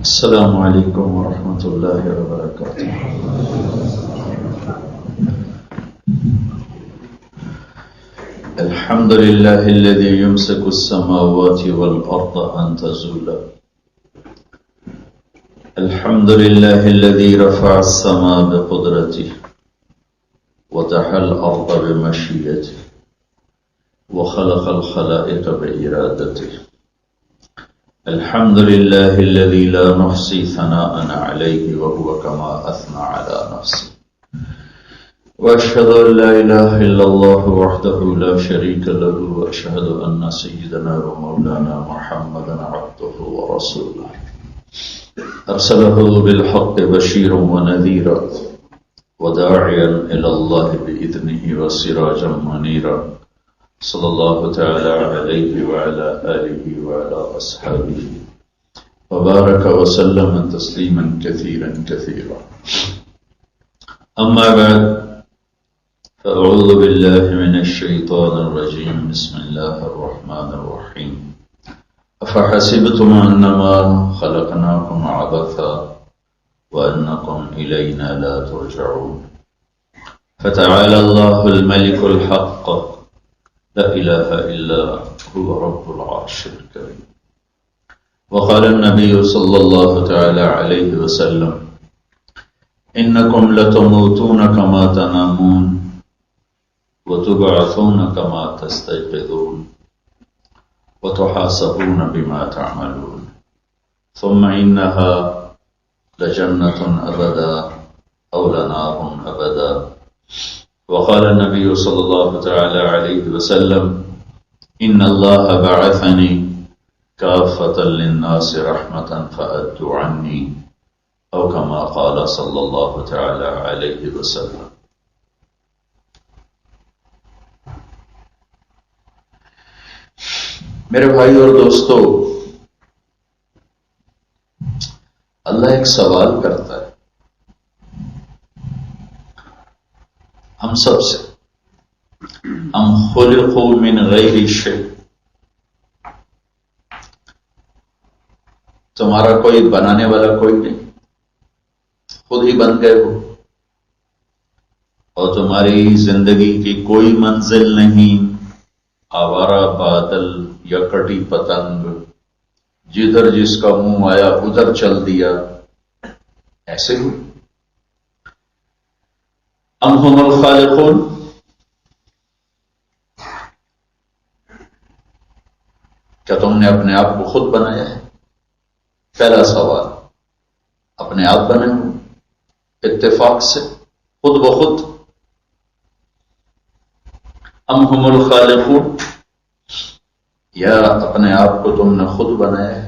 السلام علیکم ورحمۃ اللہ وبرکاتہ۔ الحمد للہ الذی یمسک السماوات والارض ان تزولا، الحمد للہ الذی رفع السماء بقدرته وتحى الارض بمشیئته وخلق الخلائق بإرادته، الحمد لله الذي لا نحصي ثناء عليه وهو كما أثنى على نفسه، وأشهد أن لا إله إلا الله وحده لا شريك له، وأشهد أن سيدنا ومولانا محمدا عبده ورسوله أرسله بالحق بشيرا ونذيرا وداعيا إلى الله بإذنه وسراجا منيرا، صلی اللہ تعالی علیہ وعلى آلہ وعلى اصحابہ وبارک وسلم تسلیما کثیرا کثیرا، اما بعد فاعوذ باللہ من الشیطان الرجیم، بسم اللہ الرحمن الرحیم، افحسبتم انما خلقناکم عبثا وانکم الینا لا ترجعون، فتعالى اللہ الملک الحق لا إله إلا هو رب العرش الكريم، وقال النبي صلى الله تعالى عليه وسلم إنكم لتموتون كما تنامون وتبعثون كما تستيقظون وتحاسبون بما تعملون، ثم إنها لجنة أبدا أو لنار أبدا، وقال النبي صلى الله تعالى عليه وسلم إن الله بعثني كافة للناس رحمة فأدوا عني، أو كما قال صلى الله تعالى عليه وسلم۔ میرے بھائی اور دوستو، اللہ ایک سوال کرتا ہے ہم سب سے، ہم خلقوا من غیر شیء، تمہارا کوئی بنانے والا کوئی نہیں، خود ہی بن گئے ہو، اور تمہاری زندگی کی کوئی منزل نہیں، آوارہ بادل یا کٹی پتنگ، جدھر جس کا منہ آیا ادھر چل دیا، ایسے ہو۔ ام هم الخالقون، کیا تم نے اپنے آپ کو خود بنایا ہے؟ پہلا سوال، اپنے آپ بنے ہو اتفاق سے خود بخود؟ ام هم الخالقون، یا اپنے آپ کو تم نے خود بنایا ہے؟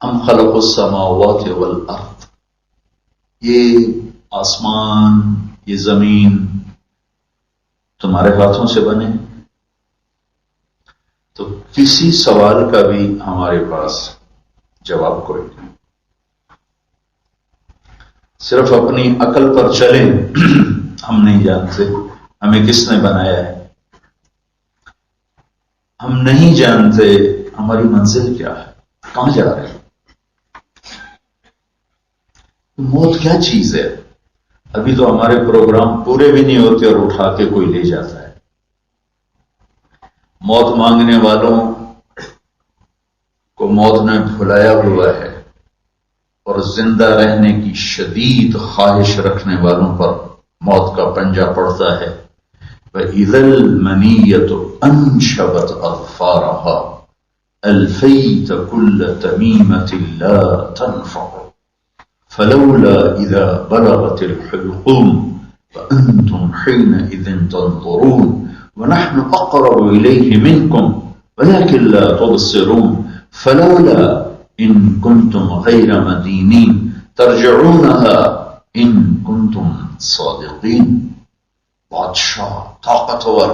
ام خلق السماوات والارض، یہ آسمان یہ زمین تمہارے ہاتھوں سے بنے؟ تو کسی سوال کا بھی ہمارے پاس جواب کوئی نہیں، صرف اپنی عقل پر چلیں، ہم نہیں جانتے ہمیں کس نے بنایا ہے، ہم نہیں جانتے ہماری منزل کیا ہے، کہاں جا رہے ہیں، موت کیا چیز ہے؟ ابھی تو ہمارے پروگرام پورے بھی نہیں ہوتے اور اٹھا کے کوئی لے جاتا ہے۔ موت مانگنے والوں کو موت نے بھلایا ہوا ہے، اور زندہ رہنے کی شدید خواہش رکھنے والوں پر موت کا پنجہ پڑتا ہے۔ وَإِذَا الْمَنِيَّةُ أَنْشَبَتْ أَظْفَارَهَا أَلْفَيْتَ كُلَّ تَمِيمَةٍ لَا تَنْفَعُ فلولا اذا بلغت الحلقوم فانتم حينئذ تنظرون ونحن اقرب اليه منكم ولكن لا تبصرون فلولا ان كنتم غير مدينين ترجعونها ان كنتم صادقين۔ بادشاہ طاقتور،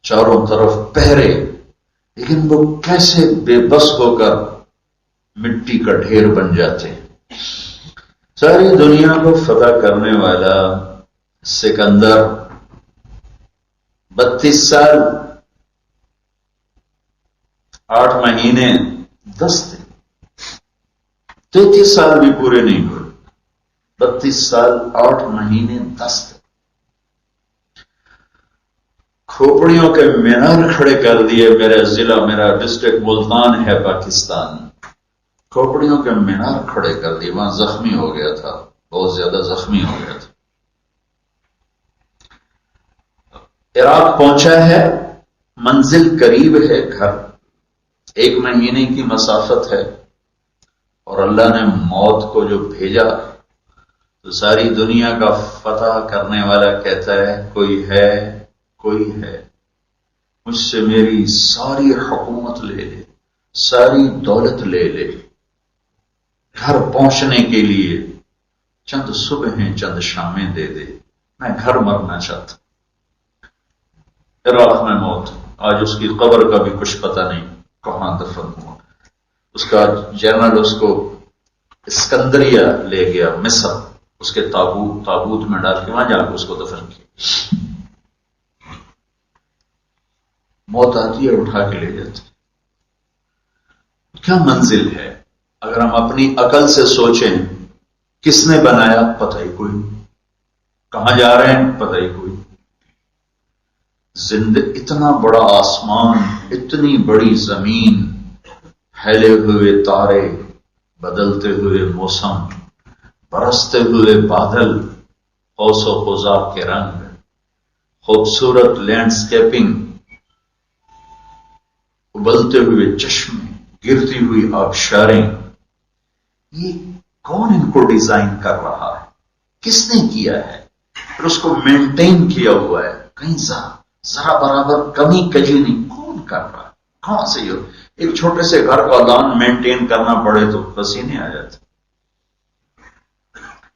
چاروں طرف پہرے، لیکن وہ کیسے بے بس ہو کر مٹی کا ڈھیر بن جاتے ہیں۔ ساری دنیا کو فتح کرنے والا سکندر 32 سال 8 مہینے 10 دن 33 سال بھی پورے نہیں ہوئے، 32 سال 8 مہینے 10 دن کھوپڑیوں کے مینار کھڑے کر دیے۔ میرا ضلع، میرا ڈسٹرکٹ ملتان ہے پاکستان، کھوپڑیوں کے مینار کھڑے کر دیے۔ وہاں زخمی ہو گیا تھا، بہت زیادہ زخمی ہو گیا تھا۔ عراق پہنچا ہے، منزل قریب ہے، گھر 1 مہینے کی مسافت ہے، اور اللہ نے موت کو جو بھیجا تو ساری دنیا کا فتح کرنے والا کہتا ہے کوئی ہے، کوئی ہے، مجھ سے میری ساری حکومت لے لے، ساری دولت لے لے، گھر پہنچنے کے لیے چند صبحیں چند شامیں دے دے، میں گھر مرنا چاہتا۔ عراق میں موت، آج اس کی قبر کا بھی کچھ پتہ نہیں کہاں دفن ہوا۔ اس کا جنرل اس کو اسکندریہ لے گیا، مصر، اس کے تابوت میں ڈال کے وہاں جا کے اس کو دفن کیا۔ موت آتی ہے، اٹھا کے لے جاتی۔ کیا منزل ہے؟ اگر ہم اپنی عقل سے سوچیں، کس نے بنایا؟ پتہ ہی کوئی۔ کہاں جا رہے ہیں؟ پتہ ہی کوئی۔ اتنا بڑا آسمان، اتنی بڑی زمین، پھیلے ہوئے تارے، بدلتے ہوئے موسم، برستے ہوئے بادل، قوس و قزح کے رنگ، خوبصورت لینڈسکیپنگ، ابلتے ہوئے چشمے، گرتی ہوئی آبشاریں، یہ کون ان کو ڈیزائن کر رہا ہے؟ کس نے کیا ہے؟ پھر اس کو مینٹین کیا ہوا ہے، کہیں ذرا برابر کمی کجی نہیں، کون کر رہا ہے؟ کہاں سے یہ ایک چھوٹے سے گھر کا لان مینٹین کرنا پڑے تو پسینے آ جاتے۔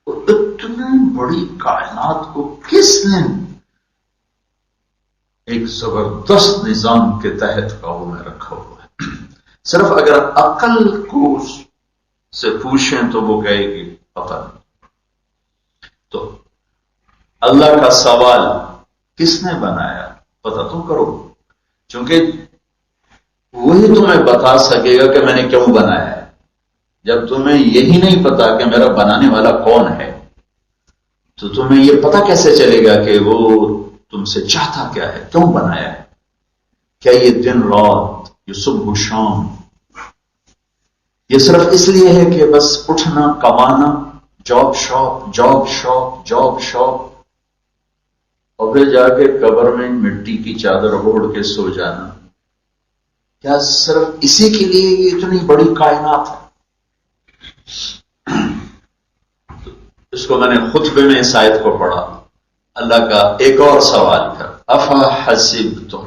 اتنی بڑی کائنات کو کس نے ایک زبردست نظام کے تحت قابو میں رکھا ہوا ہے؟ صرف اگر عقل کو سے پوچھیں تو وہ کہے گی پتہ نہیں۔ تو اللہ کا سوال کس نے بنایا؟ پتہ تو کرو، چونکہ وہی تمہیں بتا سکے گا کہ میں نے کیوں بنایا ہے۔ جب تمہیں یہی نہیں پتا کہ میرا بنانے والا کون ہے تو تمہیں یہ پتا کیسے چلے گا کہ وہ تم سے چاہتا کیا ہے، کیوں بنایا ہے؟ کیا یہ دن رات، یہ صبح و شام، یہ صرف اس لیے ہے کہ بس اٹھنا، کمانا، job shop, job shop, job shop, اور پھر جا کے قبر میں مٹی کی چادر اوڑھ کے سو جانا؟ کیا صرف اسی کے لیے یہ اتنی بڑی کائنات ہے؟ اس کو میں نے خطبے میں اس آیت کو پڑھا۔ اللہ کا ایک اور سوال ہے، افا حسبتم،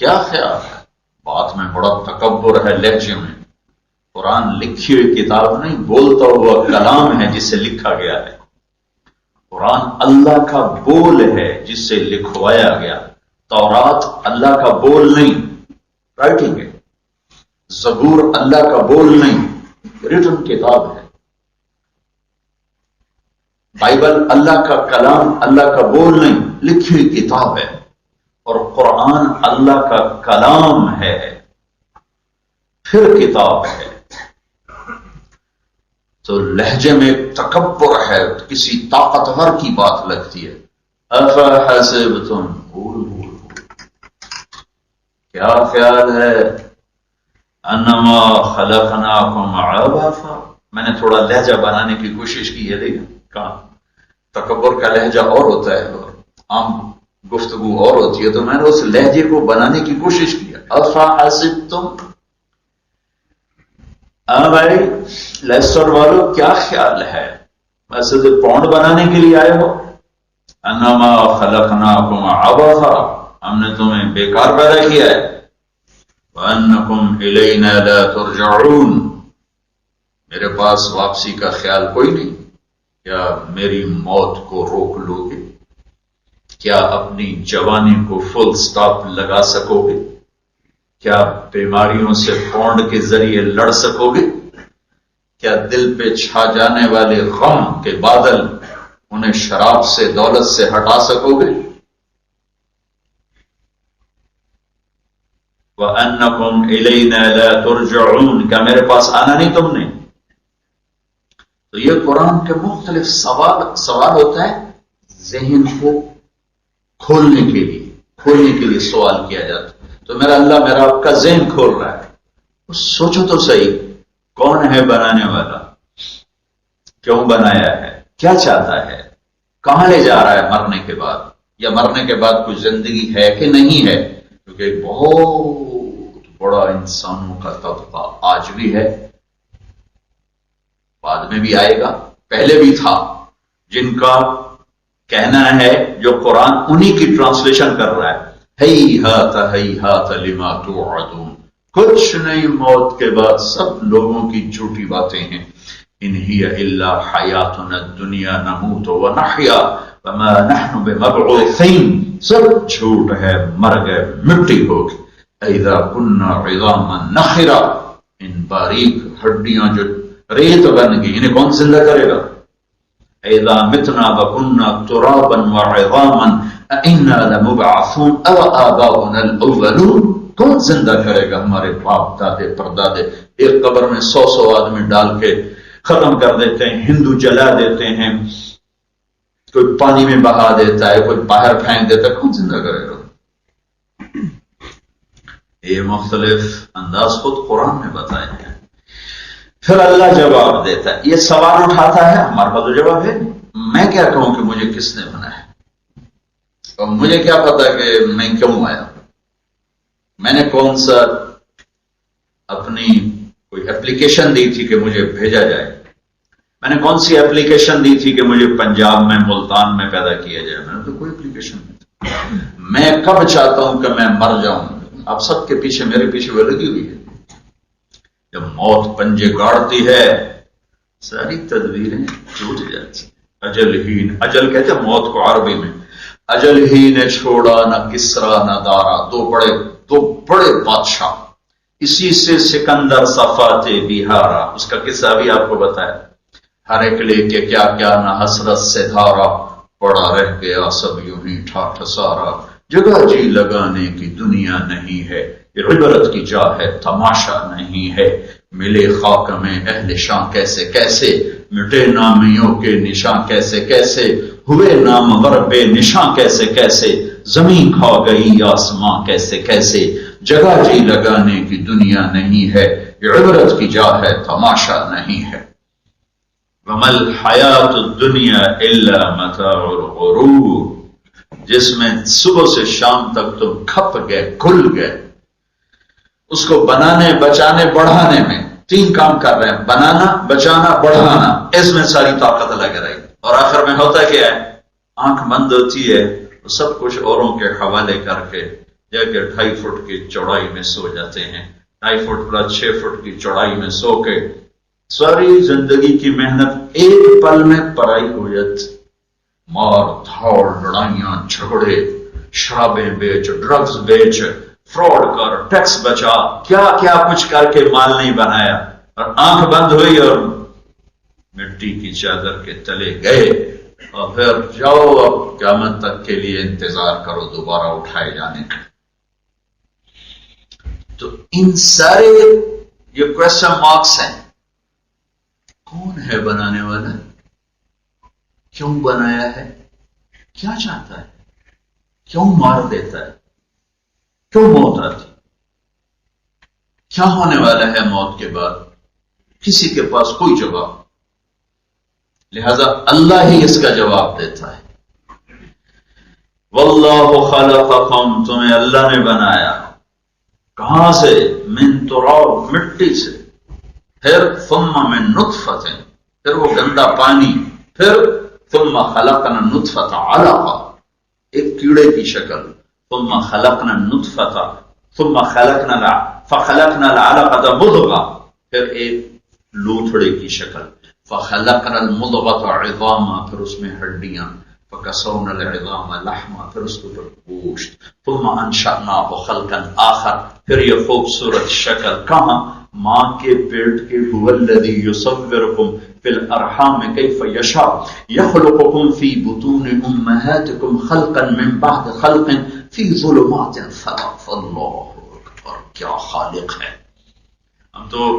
کیا خیال ہے؟ بات میں بڑا تکبر ہے لہجے میں۔ قرآن لکھی ہوئی کتاب نہیں، بولتا ہوا کلام ہے جسے لکھا گیا ہے۔ قرآن اللہ کا بول ہے جس سے لکھوایا گیا۔ تورات اللہ کا بول نہیں، رائٹنگ ہے۔ زبور اللہ کا بول نہیں، ریٹن کتاب ہے۔ بائبل اللہ کا کلام، اللہ کا بول نہیں، لکھی ہوئی کتاب ہے۔ اور قرآن اللہ کا کلام ہے، پھر کتاب ہے۔ تو لہجے میں تکبر ہے، کسی طاقتور کی بات لگتی ہے۔ افحسبتم، کیا خیال ہے؟ انما خلقناکم عبثا، میں نے تھوڑا لہجہ بنانے کی کوشش کی ہے، لیکن کہاں، تکبر کا لہجہ اور ہوتا ہے اور عام گفتگو اور ہوتی ہے، تو میں نے اس لہجے کو بنانے کی کوشش کی۔ افحسبتم، بھائی لیسٹر والو کیا خیال ہے؟ ویسے تو پونڈ بنانے کے لیے آئے ہو؟ انما خلقناکم عبثا، ہم نے تمہیں بیکار پیدا کیا ہے۔ وانکم الینا لا ترجعون، میرے پاس واپسی کا خیال کوئی نہیں۔ کیا میری موت کو روک لو گے؟ کیا اپنی جوانی کو فل سٹاپ لگا سکو گے؟ کیا بیماریوں سے پونڈ کے ذریعے لڑ سکو گے؟ کیا دل پہ چھا جانے والے غم کے بادل انہیں شراب سے، دولت سے ہٹا سکو گے؟ وَأَنَّكُمْ إِلَيْنَا لَا تُرْجَعُونَ، کیا میرے پاس آنا نہیں تم نے؟ تو یہ قرآن کے مختلف سوال ہوتا ہے، ذہن کو کھولنے کے لیے سوال کیا جاتا ہے۔ تو میرا اللہ میرا آپ کا ذہن کھول رہا ہے، سوچو تو صحیح، کون ہے بنانے والا، کیوں بنایا ہے، کیا چاہتا ہے، کہاں لے جا رہا ہے مرنے کے بعد، یا مرنے کے بعد کوئی زندگی ہے کہ نہیں ہے، کیونکہ ایک بہت بڑا انسانوں کا طبقہ آج بھی ہے، بعد میں بھی آئے گا، پہلے بھی تھا، جن کا کہنا ہے جو قرآن انہی کی ٹرانسلیشن کر رہا ہے، ہیہات لما توعدون، کچھ نہیں، موت کے بعد سب لوگوں کی جھوٹی باتیں ہیں، ان ہی الا حیاتنا الدنیا نموت ونحیا وما نحن بمبعوثین، سب جھوٹ ہے، مر گئے، مٹی ہوگی، اذا كنا عظاما نخرا، ان باریک ہڈیاں جو ریت بن گئی، انہیں کون زندہ کرے گا؟ اذا متنا وكنا ترابا وعظاما انا لمبعثون او آباؤنا الاولون، کون زندہ کرے گا؟ ہمارے باپ دادے پردادے ایک قبر میں 100 آدمی ڈال کے ختم کر دیتے ہیں، ہندو جلا دیتے ہیں، کوئی پانی میں بہا دیتا ہے، کوئی باہر پھینک دیتا ہے، کون زندہ کرے گا؟ یہ مختلف انداز خود قرآن میں بتائے ہیں۔ پھر اللہ جواب دیتا ہے، یہ سوال اٹھاتا ہے، ہمارے پاس تو جواب ہے، میں کیا کہوں کہ مجھے کس نے بنایا، اور مجھے کیا پتا کہ میں کیوں آیا، میں نے کون سا اپنی کوئی اپلیکیشن دی تھی کہ مجھے بھیجا جائے، میں نے کون سی اپلیکیشن دی تھی کہ مجھے پنجاب میں ملتان میں پیدا کیا جائے، میں نے تو کوئی اپلیکیشن نہیں تھی، میں کب چاہتا ہوں کہ میں مر جاؤں، اب سب کے پیچھے میرے پیچھے وہ لگی ہوئی ہے، جب موت پنجے گاڑتی ہے ساری تدبیریں ٹوٹ جاتی، اجل کہتے ہیں موت کو عربی میں، اجل ہی نے چھوڑا نہ کسرا نہ دارا، دو بڑے بادشاہ، اسی سے سکندر صفات بہارا، اس کا قصہ بھی آپ کو بتایا، ہر ایک لے کے کیا کیا نہ حسرت سے دھارا، پڑا رہ گیا سب یوں ہی ٹھاٹھ سارا، جگہ جی لگانے کی دنیا نہیں ہے، یہ عبرت کی جا ہے تماشا نہیں ہے، ملے خاک میں اہل شاں کیسے کیسے، مٹے نامیوں کے نشاں کیسے کیسے، ہوئے نامور بے نشاں کیسے کیسے، زمین کھا گئی آسماں کیسے کیسے، جگہ جی لگانے کی دنیا نہیں ہے، یہ عبرت کی جا ہے تماشا نہیں ہے، وَمَا الْحَيَاةُ الدُّنْيَا إِلَّا مَتَاعُ الْغُرُورِ، جس میں صبح سے شام تک تم کھپ گئے، کھل گئے، اس کو بنانے بچانے بڑھانے میں 3 کام کر رہے ہیں، بنانا بچانا بڑھانا، اس میں ساری طاقت لگ رہی، اور آخر میں ہوتا کیا ہے، آنکھ بند ہوتی ہے تو سب کچھ اوروں کے حوالے کر کے جا کے 2.5 فٹ کی چوڑائی میں سو جاتے ہیں، 2.5 فٹ پلس 6 فٹ کی چوڑائی میں سو کے ساری زندگی کی محنت ایک پل میں پرائی ہو جاتی، مار دھاڑ، لڑائیاں جھگڑے، شرابیں بیچ، ڈرگز بیچ، فراڈ کر، ٹیکس بچا، کیا کیا کچھ کر کے مال نہیں بنایا، اور آنکھ بند ہوئی اور مٹی کی چادر کے تلے گئے، اور پھر جاؤ اب قیامت تک کے لیے انتظار کرو دوبارہ اٹھائے جانے کا۔ تو ان سارے یہ کوشچن مارکس ہیں، کون ہے بنانے والا، کیوں بنایا ہے، کیا چاہتا ہے، کیوں مار دیتا ہے، کیوں موت آتی، کیا ہونے والا ہے موت کے بعد، کسی کے پاس کوئی جواب، لہذا اللہ ہی اس کا جواب دیتا ہے۔ واللہ خلقکم، تمہیں اللہ نے بنایا، کہاں سے؟ من تراب، مٹی سے، پھر ثم من نطفت، پھر وہ گندا پانی، پھر ثم خلقنا النطفۃ علقہ، ایک کیڑے کی شکل، ثم خلقنا النطفۃ ثم فخلقنا العلقۃ مضغہ، پھر ایک لوتھڑے کی شکل، فخلقنا المضغۃ عظاما، پھر اس میں ہڈیاں، فکسونا العظام لحما، پھر اس کے اوپر گوشت، ثم انشأناہ خلقا آخر، پھر یہ خوبصورت شکل، کہاں؟ ماں کے پیٹ کے، هو الذی یصورکم فی الارحام کیف یشاء یخلقکم فی بطون امہاتکم خلقا من بعد خلق فی ظلمات ثلاث، اللہ اکبر، کیا خالق ہے! ہم تو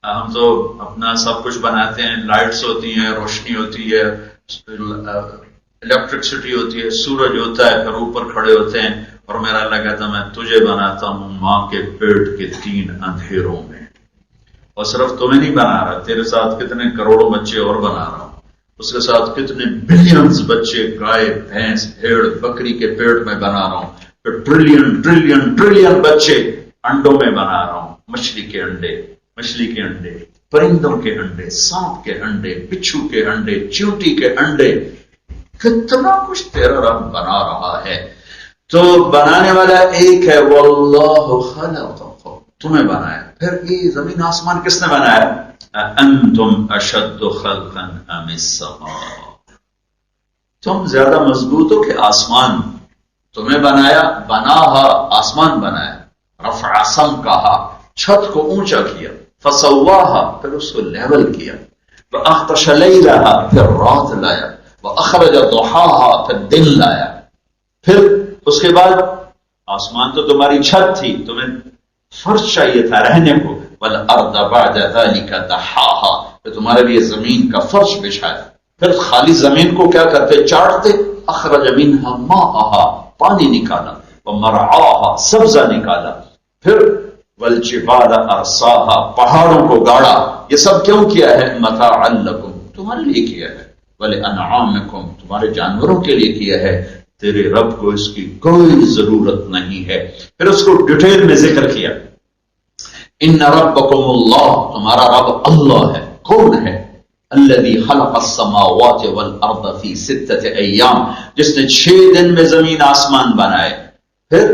ہم تو اپنا سب کچھ بناتے ہیں، لائٹس ہوتی ہیں، روشنی ہوتی ہے، الیکٹرکسٹی ہوتی ہے، سورج ہوتا ہے، پھر اوپر کھڑے ہوتے ہیں اور میرا اللہ کہتا میں تجھے بناتا ہوں ماں کے پیٹ کے 3 اندھیروں میں، اور صرف تمہیں نہیں بنا رہا، تیرے ساتھ کتنے کروڑوں بچے اور بنا رہا ہوں، اس کے ساتھ کتنے بلینز بچے گائے بھینس بھیڑ بکری کے پیٹ میں بنا رہا ہوں، پھر ٹریلین ٹریلین ٹریلین بچے انڈوں میں بنا رہا ہوں، مچھلی کے انڈے، پرندوں کے انڈے، سانپ کے انڈے، بچھو کے انڈے، چیونٹی کے انڈے، کتنا کچھ تیرا رب بنا رہا ہے۔ تو بنانے والا ایک ہے، واللہ خلقکم، تمہیں بنایا۔ پھر یہ زمین آسمان کس نے بنایا؟ انتم اشد خلقا ام السماء، تم زیادہ مضبوط ہو کہ آسمان؟ تمہیں بنایا، بناہا آسمان بنایا، رفع سمکہا چھت کو اونچا کیا، فسواہا پھر اس کو لیول کیا، واغطش لیلہا پھر رات لایا، واخرج ضحاہا پھر دن لایا۔ پھر اس کے بعد آسمان تو تمہاری چھت تھی، تمہیں فرش چاہیے تھا رہنے کو، والارض بعد ذلك دحاہا پھر تمہارے لیے زمین کا فرش بچھایا۔ پھر خالی زمین کو کیا کرتے؟ چاٹتے۔ اخرج منہا ماءہا پانی نکالا، ومرعاہا سبزہ نکالا، پھر والجبال ارساہا پہاڑوں کو گاڑا۔ یہ سب کیوں کیا ہے؟ متاعا لکم تمہارے لیے کیا ہے، ولانعامکم تمہارے جانوروں کے لیے کیا ہے، تیرے رب کو اس کی کوئی ضرورت نہیں ہے۔ پھر اس کو ڈیٹیل میں ذکر کیا، ان ربکم اللہ تمہارا رب اللہ ہے۔ کون ہے؟ الذی خلق السماوات والارض فی 6 ایام جس نے 6 دن میں زمین آسمان بنائے۔ پھر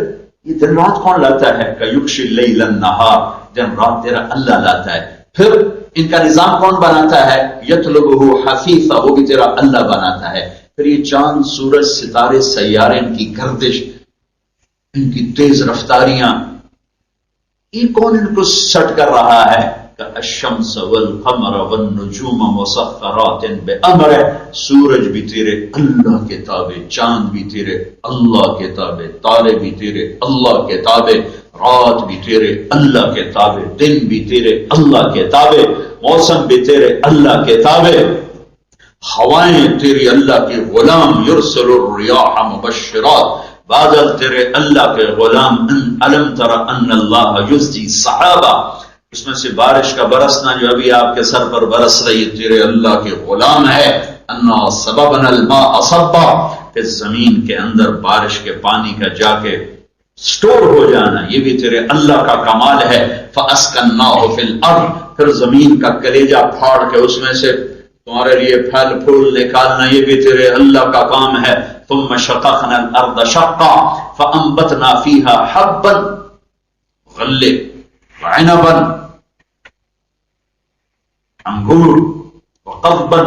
یہ دن رات کون لاتا ہے؟ کیکشی اللیل النہار دن رات تیرا اللہ لاتا ہے۔ پھر ان کا نظام کون بناتا ہے؟ یطلبہ حثیثا وہ بھی تیرا اللہ بناتا ہے۔ پھر یہ چاند سورج ستارے سیارے ان کی گردش ان کی تیز رفتاریاں یہ کون ان کو سٹ کر رہا ہے؟ الشمس والقمر والنجوم مسخرات بامرہ سورج بھی تیرے اللہ کے تابع، چاند بھی تیرے اللہ کے تابع، تارے بھی تیرے اللہ کے تابع، رات بھی تیرے اللہ کے تابع، دن بھی تیرے اللہ کے تابع، موسم بھی تیرے اللہ کے تابع، ہوائیں تیری اللہ کے غلام، یرسل الریاح مبشرات بادل تیرے اللہ کے غلام، علم تر ان اللہ یزجی صحابہ اس میں سے بارش کا برسنا جو ابھی آپ کے سر پر برس رہی ہے تیرے اللہ کے غلام ہے۔ انا سببنا الماء صبا کہ زمین کے اندر بارش کے پانی کا جا کے سٹور ہو جانا یہ بھی تیرے اللہ کا کمال ہے۔ فاسکناہ فی الارض پھر زمین کا کلیجہ پھاڑ کے اس میں سے تمہارے لیے پھل پھول نکالنا یہ بھی تیرے اللہ کا کام ہے۔ ثم شققنا الارض شقا فانبتنا فیہا حبا غلے وعنبا انگور وقضبا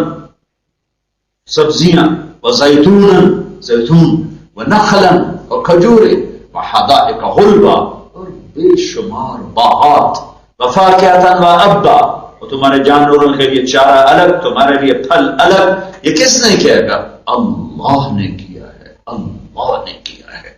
سبزیاں وزیتونا زیتون ونخلا وکھجور وحدائق غلبا اور بے شمار باغات وفاکہتا وابا اور تمہارے جانوروں کے لیے چارہ الگ تمہارے لیے پھل الگ۔ یہ کس نے کیا گا؟ اللہ نے کیا ہے، اللہ نے کیا ہے۔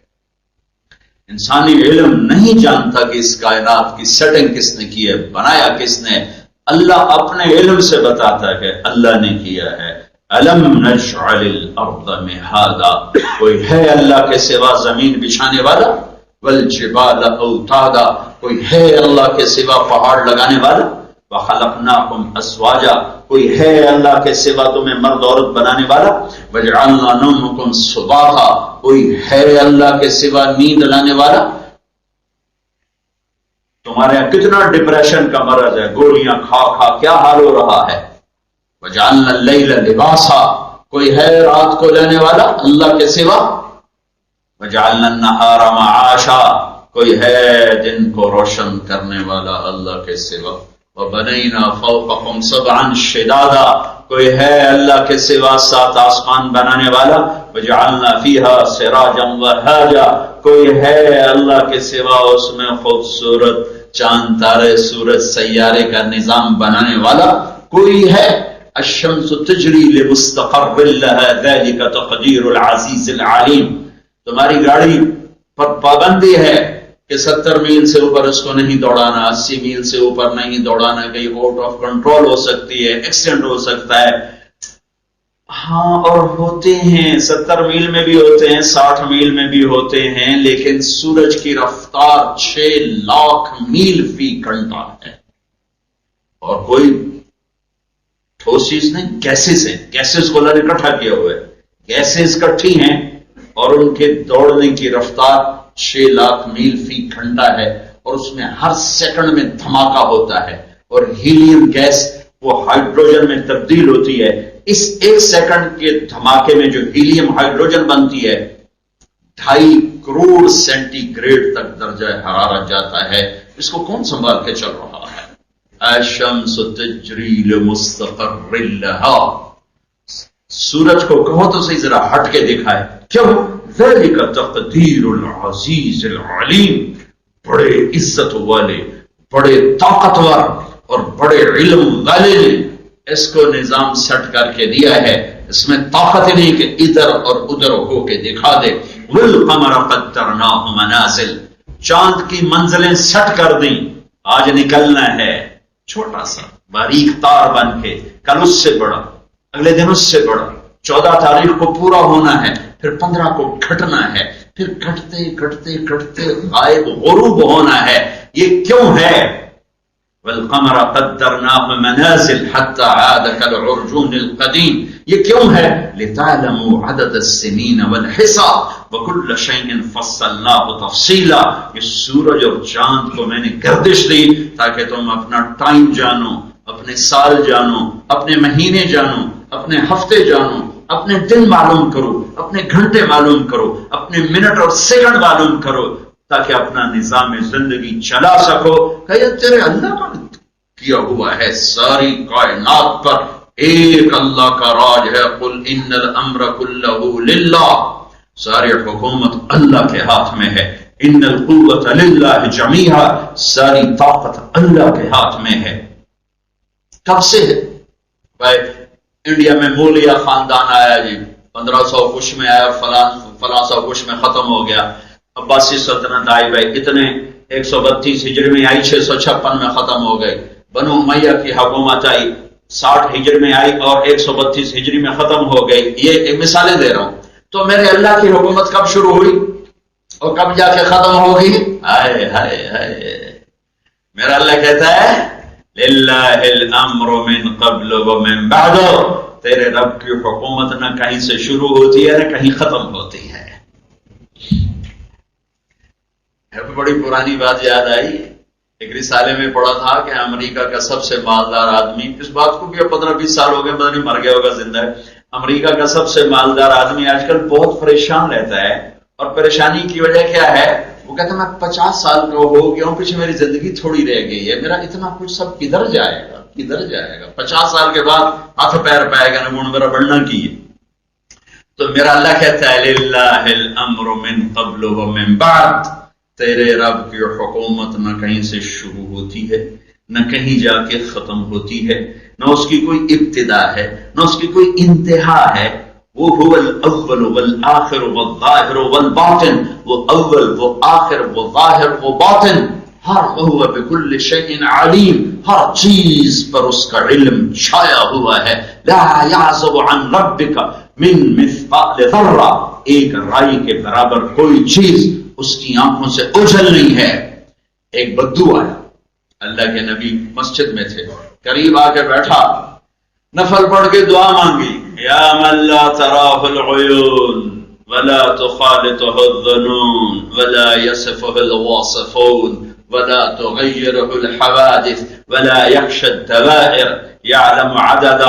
انسانی علم نہیں جانتا کہ اس کائنات کی سیٹنگ کس نے کی ہے، بنایا کس نے۔ اللہ اپنے علم سے بتاتا ہے کہ اللہ نے کیا ہے۔ الم نجعل الارض مہادا کوئی ہے اللہ کے سوا زمین بچھانے والا؟ والجبال اوتادا کوئی ہے اللہ کے سوا پہاڑ لگانے والا؟ وخلقناکم ازواجا کوئی ہے اللہ کے سوا تمہیں مرد عورت بنانے والا؟ وجعلنا نومکم سباتا کوئی ہے اللہ کے سوا نیند لانے والا؟ تمہارے یہاں کتنا ڈپریشن کا مرض ہے، گولیاں کھا کھا کیا حال ہو رہا ہے۔ وجعلنا اللیل لباسا کوئی ہے رات کو لینے والا اللہ کے سوا؟ وجعلنا النہار معاشا کوئی ہے دن کو روشن کرنے والا اللہ کے سوا؟ وبنینا فوقکم سبعا شدادا کوئی ہے اللہ کے سوا 7 آسمان بنانے والا؟ وجعلنا فیہا سراجا وہاجا کوئی ہے اللہ کے سوا اس میں خوبصورت چاند تارے سورج سیارے کا نظام بنانے والا کوئی ہے؟ الشمس تجری لمستقر لها ذلك تقدیر العزیز العلیم تمہاری گاڑی پر پابندی ہے کہ 70 میل سے اوپر اس کو نہیں دوڑانا، 80 میل سے اوپر نہیں دوڑانا، کہیں آؤٹ آف کنٹرول ہو سکتی ہے، ایکسیڈنٹ ہو سکتا ہے. ہاں اور ہوتے ہیں، 70 میل میں بھی ہوتے ہیں، 60 میل میں بھی ہوتے ہیں، لیکن سورج کی رفتار 6 لاکھ میل فی گھنٹہ ہے. اور کوئی ٹھوس چیز نہیں، گیسز ہیں، گیسز کو اللہ نے اکٹھا کیا ہوا ہے، گیسز اکٹھی ہیں اور ان کے دوڑنے کی رفتار 6 لاکھ میل فی گھنٹہ ہے. اور اس میں ہر سیکنڈ میں دھماکہ ہوتا ہے، اور ہیلیم گیس وہ ہائیڈروجن میں تبدیل ہوتی ہے. اس 1 سیکنڈ کے دھماکے میں جو ہیلیم ہائیڈروجن بنتی ہے 2.5 کروڑ سینٹی گریڈ تک درجہ حرارت جاتا ہے. اس کو کون سنبھال کے چل رہا ہے؟ الشمس تجری لمستقر لها. سورج کو کہو تو صحیح ذرا ہٹ کے دکھائے. کیوں؟ ذلک تقدیر العزیز العلیم. بڑے عزت والے، بڑے طاقتور اور بڑے علم والے نے اس کو نظام سیٹ کر کے دیا ہے. اس میں طاقت نہیں کہ ادھر اور ادھر ہو کے دکھا دے. والقمر قدرناہ منازل. چاند کی منزلیں سیٹ کر دیں. آج نکلنا ہے چھوٹا سا باریک تار بن کے، کل اس سے بڑا، اگلے دن اس سے بڑا. 14 تاریخ کو پورا ہونا ہے، پھر 15 کو گھٹنا ہے، پھر گھٹتے گھٹتے گھٹتے غائب غروب ہونا ہے. یہ کیوں ہے؟ والقمر قدرناه منازل حتى عاد كالعرجون القديم. یہ کیوں ہے؟ لتعلموا عدد السنين والحساب وكل شيء فصلناه تفصيلا. یہ سورج اور چاند کو میں نے گردش دی تاکہ تم اپنا ٹائم جانو، اپنے سال جانو، اپنے مہینے جانو، اپنے ہفتے جانو، اپنے دن معلوم کرو، اپنے گھنٹے معلوم کرو، اپنے منٹ اور سیکنڈ معلوم کرو، تاکہ اپنا نظام زندگی چلا سکو. کہ تیرے اللہ کا کیا ہوا ہے ساری کائنات پر. ایک اللہ کا راج ہے. قل ان الامر كله للہ. ساری حکومت اللہ کے ہاتھ میں ہے. ان القوت للہ جمیعا. ساری طاقت اللہ کے ہاتھ میں ہے. کب سے ہے بھائی؟ انڈیا میں مولیا خاندان آیا جی، 1500 کچھ میں آیا، فلاں سو کچھ میں ختم ہو گیا. عباسی سلطنت آئی بھائی، اتنے 132 ہجری میں آئی، 656 میں ختم ہو گئی. بنو امیہ کی حکومت آئی، 60 ہجری میں آئی اور 132 ہجری میں ختم ہو گئی. یہ مثالیں دے رہا ہوں. تو میرے اللہ کی حکومت کب شروع ہوئی اور کب جا کے ختم ہوگی؟ ہائے ہائے ہائے. میرا اللہ کہتا ہے للہ الامر من قبل ومن بعد. تیرے رب کی حکومت نہ کہیں سے شروع ہوتی ہے نہ کہیں ختم ہوتی ہے. بڑی پرانی بات یاد آئی. ایک رسالے میں پڑھا تھا کہ امریکہ کا سب سے مالدار آدمی، اس بات کو بھی اب 15-20 سال ہو گئے، پتہ نہیں مر گیا ہوگا زندہ ہے. امریکہ کا سب سے مالدار آدمی آج کل بہت پریشان رہتا ہے. اور پریشانی کی وجہ کیا ہے؟ وہ کہتا ہے میں 50 سال کا ہو گیا ہوں، پیچھے میری زندگی تھوڑی رہ گئی ہے، میرا اتنا کچھ سب کدھر جائے گا، کدھر جائے گا. 50 سال کے بعد ہاتھ پیر پائے گا نہ میرا بڑھنا کی ہے. تو میرا اللہ کہتا ہے للہ الامر من قبل ومن بعد. تیرے رب کی حکومت نہ کہیں سے شروع ہوتی ہے نہ کہیں جا کے ختم ہوتی ہے، نہ اس کی کوئی ابتدا ہے نہ اس کی کوئی انتہا ہے. وہ هو الاول والآخر والظاہر والباطن. وہ اول، وہ آخر، وہ ظاہر، وہ باطن. ہر وهو بكل شيء علیم. ہر چیز پر اس کا علم چھایا ہوا ہے. لا يعزب عن ربك من مثقال ذرہ. ایک رائی کے برابر کوئی چیز اس کی آنکھوں سے اوجھل نہیں ہے. ایک بدو آیا، اللہ کے نبی مسجد میں تھے، قریب آ کے بیٹھا، نفل پڑھ کے دعا مانگی. یا من لا تراہ العیون ولا تخالطه الظنون ولا يصفه الواصفون ولا تغيره الحوادث ولا يخشى الدوائر يعلم عدد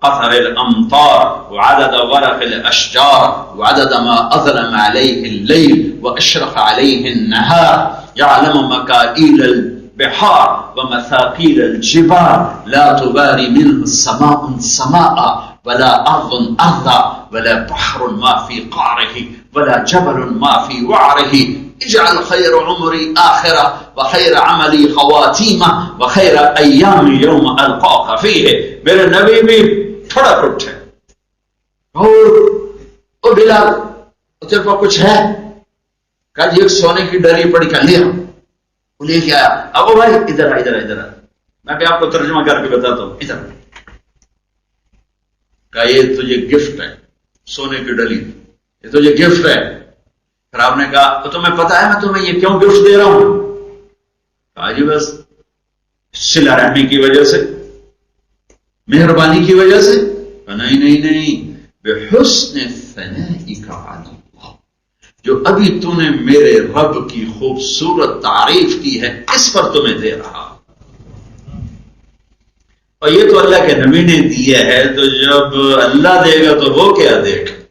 قطر الأمطار وعدد ورق الأشجار وعدد ما أظلم عليه الليل وأشرق عليه النهار يعلم مكائيل البحار ومثاقيل الجبال لا تباري منه سماء سماء ولا أرض أرضا ولا بحر ما في قعره ولا جبل ما في وعره. اجعل خير عمري آخرة وخير عملي خواتيمة وخير أيام يوم ألقاك فيه. میرے نبی بھی تھوڑا اٹھے اور بلال تیرے پاس کچھ ہے؟ کل ایک سونے کی ڈلی پڑی کر لیا وہ لے کے آیا، ابو بھائی ادھر آ ادھر ادھر آ، میں بھی آپ کو ترجمہ کر کے بتاتا ہوں، ادھر کہا یہ تجھے گفٹ ہے، سونے کی ڈلی یہ تجھے گفٹ ہے۔ پھر آپ نے کہا تو تمہیں پتا ہے میں تمہیں یہ کیوں گفٹ دے رہا ہوں؟ کہا جی بس صلہ رحمی کی وجہ سے، مہربانی کی وجہ سے۔ نہیں نہیں نہیں، بحسن ثنائک علی اللہ، جو ابھی تو نے میرے رب کی خوبصورت تعریف کی ہے اس پر تمہیں دے رہا، اور یہ تو اللہ کے نبی نے دیا ہے، تو جب اللہ دے گا تو وہ کیا دے گا؟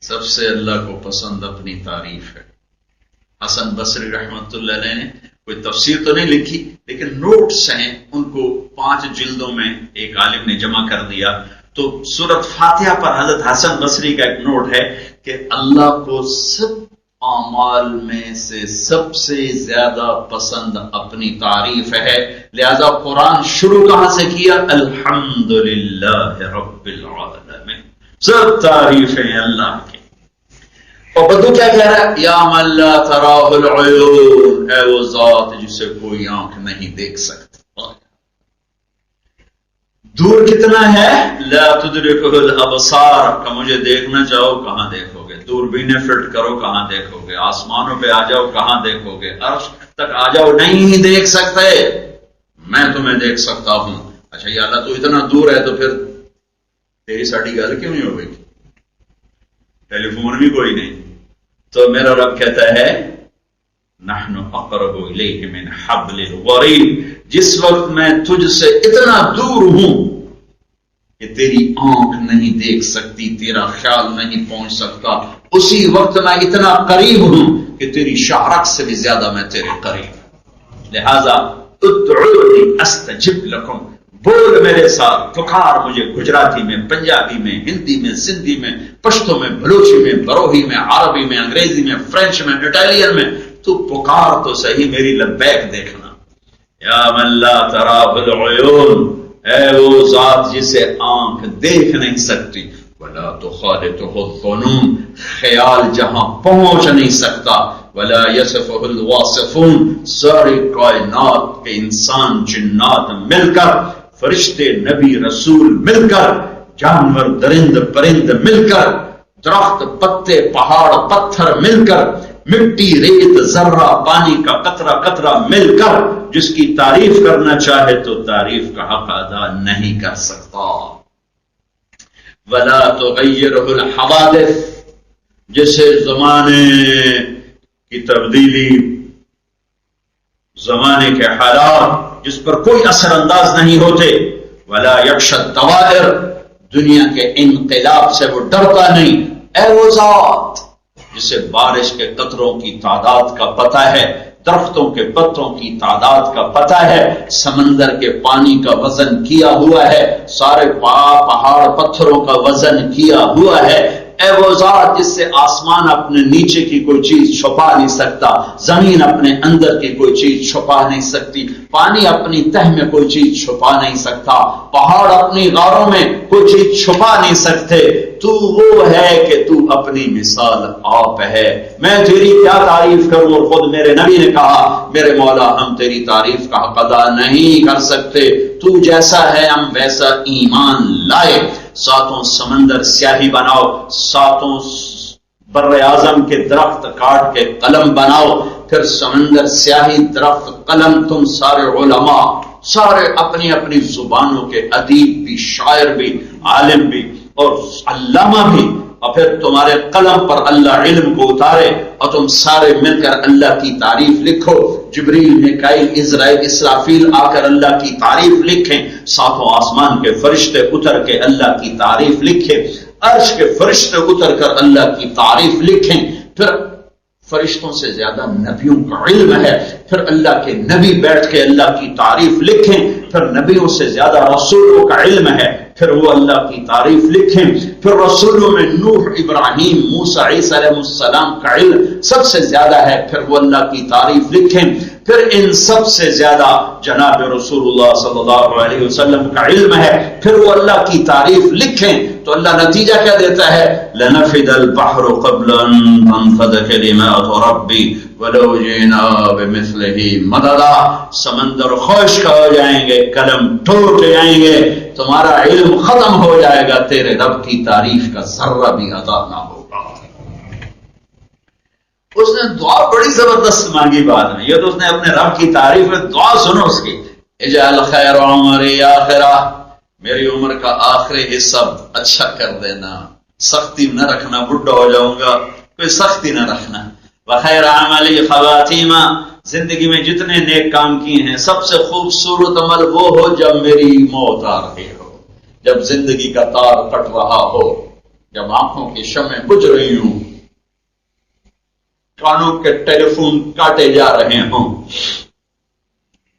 سب سے اللہ کو پسند اپنی تعریف ہے۔ حسن بصری رحمت اللہ علیہ نے کوئی تفسیر تو نہیں لکھی لیکن نوٹس ہیں، ان کو 5 جلدوں میں ایک عالم نے جمع کر دیا، تو سورۃ فاتحہ پر حضرت حسن بصری کا ایک نوٹ ہے کہ اللہ کو سب اعمال میں سے سب سے زیادہ پسند اپنی تعریف ہے، لہذا قرآن شروع کہاں سے کیا؟ الحمدللہ رب العالمین، سب تعریفیں اللہ کی۔ اور بدو کیا کہہ رہا ہے؟ یا من لا تراہ العیون، اے وہ ذات جسے کوئی آنکھ نہیں دیکھ سکتا۔ دور کتنا ہے؟ لا تدرکہ الابصار، کہ مجھے دیکھنا چاہو کہاں دیکھو گے، دوربینیں فٹ کرو کہاں دیکھو گے، آسمانوں پہ آ جاؤ کہاں دیکھو گے، عرش تک آ جاؤ نہیں دیکھ سکتے، میں تمہیں دیکھ سکتا ہوں۔ اچھا یا اللہ تو اتنا دور ہے تو پھر تیری ساڑی گل کیوں نہیں ہو گئی؟ ٹیلی فون بھی کوئی نہیں۔ تو میرا رب کہتا ہے نحن اقرب الیہ من حبل الورید، جس وقت میں تجھ سے اتنا دور ہوں کہ تیری آنکھ نہیں دیکھ سکتی، تیرا خیال نہیں پہنچ سکتا، اسی وقت میں اتنا قریب ہوں کہ تیری شہرت سے بھی زیادہ میں تیرے قریب۔ لہذا ادعونی استجب لکم، بول میرے ساتھ، پکار مجھے، گجراتی میں، پنجابی میں، ہندی میں، سندھی میں، پشتو میں، بلوچی میں، بروہی میں، عربی میں، انگریزی میں، فرینچ میں، اٹالین میں، تو پکار تو صحیح، میری لبیک دیکھنا۔ یا من لا تراہ العیون، اے وہ ذات جسے آنکھ دیکھ نہیں سکتی، ولا تخالطہ الظنون، خیال جہاں پہنچ نہیں سکتا، ولا یصفہ الواصفون، ساری کائنات کے انسان جنات مل کر، فرشتے نبی رسول مل کر، جانور درند پرند مل کر، درخت پتے پہاڑ پتھر مل کر، مٹی ریت ذرہ پانی کا قطرہ قطرہ مل کر جس کی تعریف کرنا چاہے تو تعریف کا حق ادا نہیں کر سکتا۔ ولا تغیرہ الحوادث، جسے زمانے کی تبدیلی، زمانے کے حالات جس پر کوئی اثر انداز نہیں ہوتے، ولا یخشی الدوائر، دنیا کے انقلاب سے وہ ڈرتا نہیں، اے وہ ذات جسے بارش کے قطروں کی تعداد کا پتہ ہے، درختوں کے پتوں کی تعداد کا پتہ ہے، سمندر کے پانی کا وزن کیا ہوا ہے، سارے پہاڑ پتھروں کا وزن کیا ہوا ہے، اے وہ ذات جس سے آسمان اپنے نیچے کی کوئی چیز چھپا نہیں سکتا، زمین اپنے اندر کی کوئی چیز چھپا نہیں سکتی، پانی اپنی تہ میں کوئی چیز چھپا نہیں سکتا، پہاڑ اپنی غاروں میں کوئی چیز چھپا نہیں سکتے، تو وہ ہے کہ تو اپنی مثال آپ ہے، میں تیری کیا تعریف کروں؟ اور خود میرے نبی نے کہا میرے مولا ہم تیری تعریف کا حق ادا نہیں کر سکتے، تو جیسا ہے ہم ویسا ایمان لائے، ساتوں سمندر سیاہی بناؤ، ساتوں بر اعظم کے درخت کاٹ کے قلم بناؤ، پھر سمندر سیاہی درخت قلم، تم سارے علماء سارے اپنی اپنی زبانوں کے ادیب بھی، شاعر بھی، عالم بھی اور علامہ بھی، اور پھر تمہارے قلم پر اللہ علم کو اتارے اور تم سارے مل کر اللہ کی تعریف لکھو، جبریل میکائیل اسرائیل اسرافیل آ کر اللہ کی تعریف لکھیں، ساتوں آسمان کے فرشتے اتر کے اللہ کی تعریف لکھیں، عرش کے فرشتے اتر کر اللہ کی تعریف لکھیں، پھر فرشتوں سے زیادہ نبیوں کا علم ہے، پھر اللہ کے نبی بیٹھ کے اللہ کی تعریف لکھیں، پھر نبیوں سے زیادہ رسولوں کا علم ہے، پھر وہ اللہ کی تعریف لکھیں، پھر رسولوں میں نوح، ابراہیم، موسیٰ، عیسیٰ علیہ السلام کا علم سب سے زیادہ ہے، پھر وہ اللہ کی تعریف لکھیں، پھر ان سب سے زیادہ جناب رسول اللہ صلی اللہ علیہ وسلم کا علم ہے، پھر وہ اللہ کی تعریف لکھیں تو اللہ نتیجہ کیا دیتا ہے؟ لنفد البحر قبل ان تنفد کلمات ربی ولو جئنا بمثلہ مددا، سمندر خشک ہو جائیں گے، قلم ٹوٹ جائیں گے، تمہارا علم ختم ہو جائے گا، تیرے رب کی تعریف کا ذرہ بھی ادا نہ ہوگا۔ اس نے دعا بڑی زبردست مانگی بعد میں، یہ تو اس نے اپنے رب کی تعریف میں دعا سنو اس کی، اجعل خیر عمری آخرہ، میری عمر کا آخری حصہ اچھا کر دینا، سختی نہ رکھنا، بڈھا ہو جاؤں گا کوئی سختی نہ رکھنا، وخیر عملی خواتیمہ، زندگی میں جتنے نیک کام کیے ہیں سب سے خوبصورت عمل وہ ہو جب میری موت آ رہی ہو، جب زندگی کا تار کٹ رہا ہو، جب آنکھوں کی شمعیں بجھ رہی ہوں، کانوں کے ٹیلی فون کاٹے جا رہے ہوں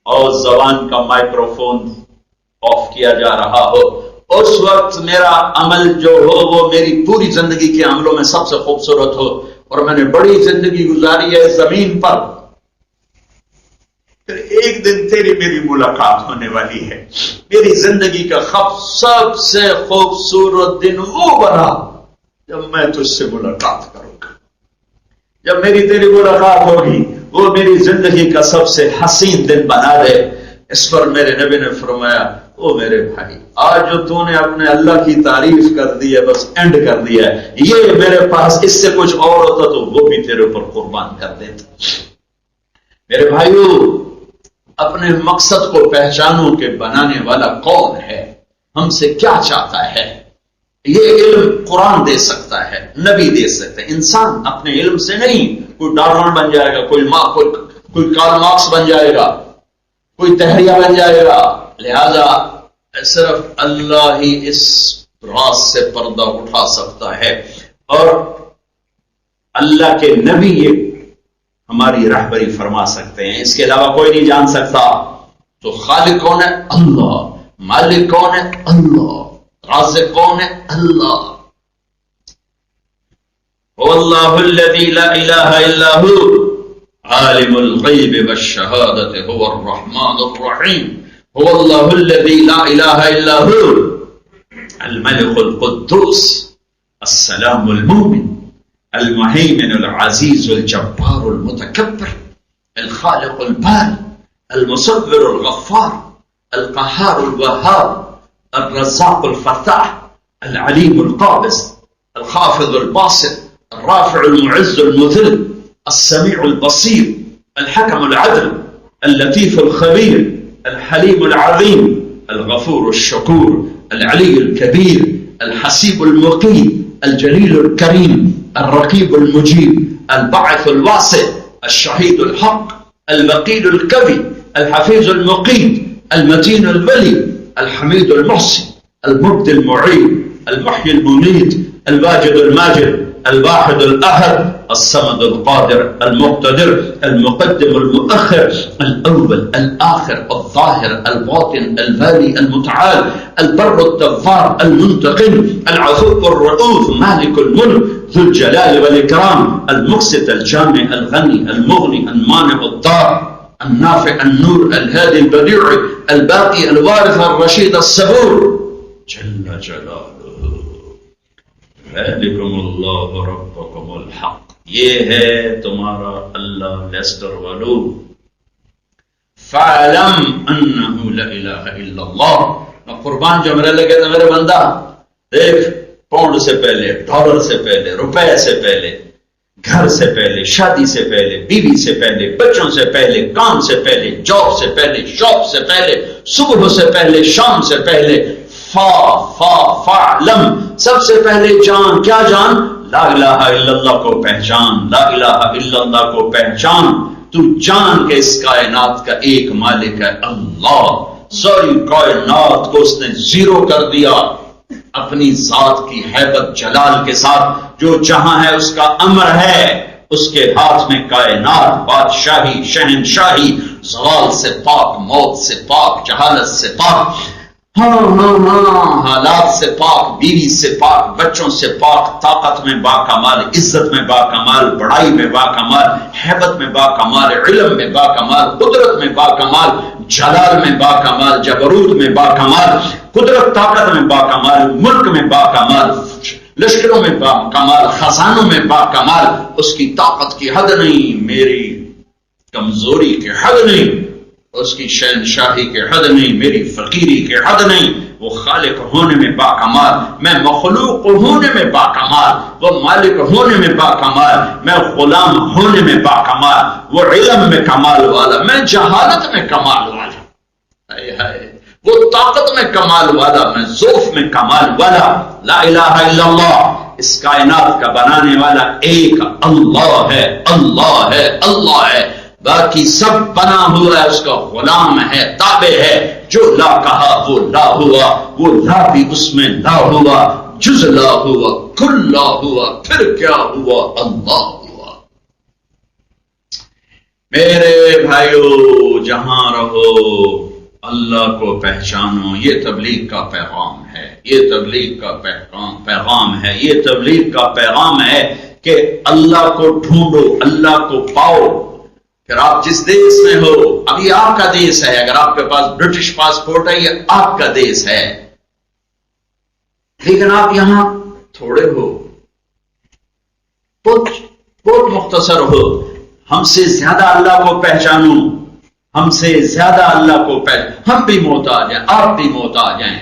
اور زبان کا مائکرو فون آف کیا جا رہا ہو، اس وقت میرا عمل جو ہو وہ میری پوری زندگی کے عملوں میں سب سے خوبصورت ہو، اور میں نے بڑی زندگی گزاری ہے زمین پر، پھر ایک دن تیری میری ملاقات ہونے والی ہے، میری زندگی کا سب سے خوبصورت دن وہ بنا جب میں تجھ سے ملاقات کروں گا، جب میری تیری ملاقات ہوگی وہ میری زندگی کا سب سے حسین دن بنا دے۔ اس پر میرے نبی نے فرمایا، او میرے بھائی، آج جو تو نے اپنے اللہ کی تعریف کر دی ہے، بس اینڈ کر دیا ہے، یہ میرے پاس اس سے کچھ اور ہوتا تو وہ بھی تیرے اوپر قربان کر دیتا۔ میرے بھائیو، اپنے مقصد کو پہچانو کہ بنانے والا کون ہے، ہم سے کیا چاہتا ہے۔ یہ علم قرآن دے سکتا ہے، نبی دے سکتا ہے، انسان اپنے علم سے نہیں، کوئی ڈارون بن جائے گا، کوئی کارل مارکس بن جائے گا، کوئی تحریہ بن جائے گا، لہذا صرف اللہ ہی اس راز سے پردہ اٹھا سکتا ہے، اور اللہ کے نبی یہ ہماری رہبری فرما سکتے ہیں، اس کے علاوہ کوئی نہیں جان سکتا۔ تو خالق کون ہے؟ اللہ۔ مالک کون ہے؟ اللہ۔ رازق کون ہے؟ اللہ۔ واللہ الذی لا الہ الا هو عالم الغیب والشہادۃ هو الرحمن الرحیم۔ هو اللہ الذی لا الہ الا هو الملك القدوس السلام المؤمن المهيمن العزيز الجبار المتكبر الخالق البارئ المصور الغفار القهار الوهاب الرزاق الفتاح العليم القابض الخافض الباسط الرافع المعز المذل السميع البصير الحكم العدل اللطيف الخبير الحليم العظيم الغفور الشكور العلي الكبير الحسيب المقيم الجليل الكريم الرقيب المجيب الباعث الواسع الشهيد الحق الوكيل الكبي الحفيظ المقيت المتين الولي الحميد المحسن المبدي المعيد المحيي المميت الواجد الماجد الواحد الأحد الصمد القادر المقتدر المقدم المؤخر الأول الآخر الظاهر الباطن الباري المتعال البر التواب المنتقم العفو الرؤوف مالك الملك ذو الجلال والإكرام المقسط الجامع الغني المغني المانع الضار النافع النور الهادي البديع الباقي الوارث الرشيد الصبور جل جلاله ذلكم الله ربكم الحق۔ یہ ہے تمہارا اللہ، لیسٹر والو۔ فَعَلَمْ أَنَّهُ لَا إِلَهَ إِلَّا اللَّهُ۔ میں قربان جو میرے لگے تو میرے بندہ دیکھ، پاؤنڈ سے پہلے، ڈالر سے پہلے، روپے سے پہلے، گھر سے پہلے، شادی سے پہلے، بیوی سے پہلے، بچوں سے پہلے، کام سے پہلے، جاب سے پہلے، شاپ سے پہلے، صبح سے پہلے، شام سے پہلے، فعلم، سب سے پہلے جان، کیا جان؟ لا الہ الا اللہ کو پہچان، لا الہ الا اللہ کو پہچان۔ تو جان کہ اس کائنات کا ایک مالک ہے اللہ، ساری کائنات کو اس نے زیرو کر دیا اپنی ذات کی ہیبت جلال کے ساتھ، جو جہاں ہے اس کا امر ہے، اس کے ہاتھ میں کائنات، بادشاہی، شہنشاہی، زوال سے پاک، موت سے پاک، جہالت سے پاک، حالات سے پاک، بیوی سے پاک، بچوں سے پاک، طاقت میں باکمال، عزت میں باکمال، بڑائی میں باکمال، ہیبت میں باکمال، علم میں باکمال، قدرت میں باکمال، جلال میں باکمال، جبروت میں باکمال، قدرت طاقت میں باکمال، ملک میں باکمال، لشکروں میں باکمال، خزانوں میں باکمال. اس کی طاقت کی حد نہیں، میری کمزوری کی حد نہیں، اس کی شہنشاہی کے حد نہیں، میری فقیری کے حد نہیں. وہ خالق ہونے میں باکمال، میں مخلوق ہونے میں باکمال، وہ مالک ہونے میں باکمال، میں غلام ہونے میں باکمال، وہ علم میں کمال والا، میں جہالت میں کمال والا، وہ طاقت میں کمال والا، میں ذوف میں کمال والا. لا الہ الا اللہ، اس کائنات کا بنانے والا ایک اللہ ہے، اللہ ہے، اللہ ہے. باقی سب بنا ہوا ہے، اس کا غلام ہے، تابع ہے. جو لا کہا وہ لا ہوا، وہ لا بھی اس میں لا ہوا، جز لا ہوا، کل لا ہوا، پھر کیا ہوا؟ اللہ ہوا. میرے بھائیو، جہاں رہو اللہ کو پہچانو. یہ تبلیغ کا پیغام ہے، یہ تبلیغ کا پیغام ہے، یہ تبلیغ کا پیغام ہے کہ اللہ کو ڈھونڈو، اللہ کو پاؤ. پھر آپ جس دیش میں ہو، اب یہ آپ کا دیش ہے، اگر آپ کے پاس برٹش پاسپورٹ ہے یہ آپ کا دیش ہے، لیکن آپ یہاں تھوڑے ہو، بہت مختصر ہو. ہم سے زیادہ اللہ کو پہچانو، ہم سے زیادہ اللہ کو ہم بھی محتاج ہیں، آپ بھی محتاج ہیں.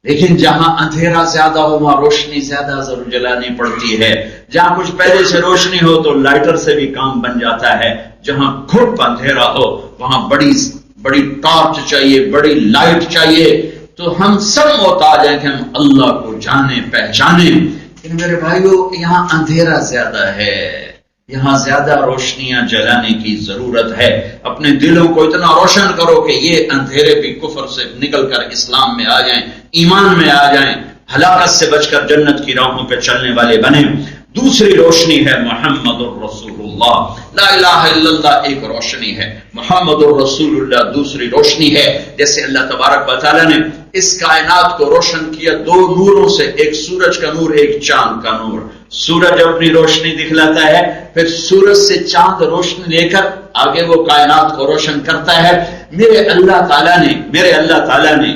لیکن جہاں اندھیرا زیادہ ہو وہاں روشنی زیادہ ضرور جلانی پڑتی ہے. جہاں کچھ پہلے سے روشنی ہو تو لائٹر سے بھی کام بن جاتا ہے. جہاں گھٹ اندھیرا ہو وہاں بڑی ٹارچ چاہیے، بڑی لائٹ چاہیے. تو ہم سب محتاج ہیں کہ ہم اللہ کو جانیں، پہچانیں. لیکن میرے بھائیو، یہاں اندھیرا زیادہ ہے، یہاں زیادہ روشنیاں جلانے کی ضرورت ہے. اپنے دلوں کو اتنا روشن کرو کہ یہ اندھیرے بھی کفر سے نکل کر اسلام میں آ جائیں، ایمان میں آ جائیں، ہلاکت سے بچ کر جنت کی راہوں پہ چلنے والے بنیں. دوسری روشنی ہے محمد الرسول اللہ. لا الہ الا اللہ ایک روشنی ہے، محمد الرسول اللہ دوسری روشنی ہے. جیسے اللہ تبارک و تعالیٰ نے اس کائنات کو روشن کیا دو نوروں سے، ایک سورج کا نور، ایک چاند کا نور. سورج اپنی روشنی دکھلاتا ہے، پھر سورج سے چاند روشنی لے کر آگے وہ کائنات کو روشن کرتا ہے. میرے اللہ تعالیٰ نے